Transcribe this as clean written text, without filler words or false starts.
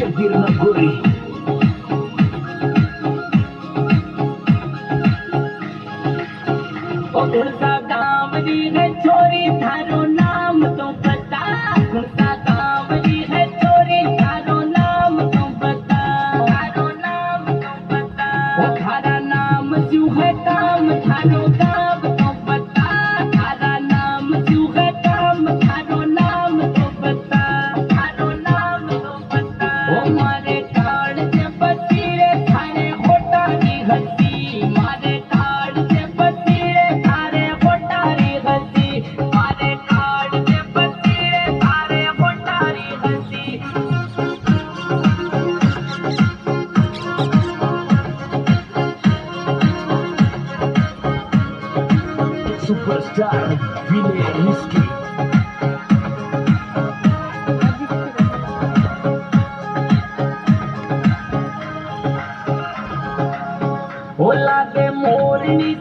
शबीर नगोरी उड़सा गाँव री है छोरी थारो नाम तो बता उड़सा गाँव री है छोरी थारो नाम तो बता थारो नाम तो बता ओ थारा नाम क्यों है काम थारो गाँव तो बता थारा नाम क्यों है काम थारो नाम तो बता थारो नाम तो बता ओ मारे काड़ से बसीरे थारे होटा की हंसी मारे काड़ से बसीरे थारे होटारी हंसी मारे काड़ से बसीरे थारे होटारी हंसी सुपरस्टार विनय निस्की ओला दे मोरनी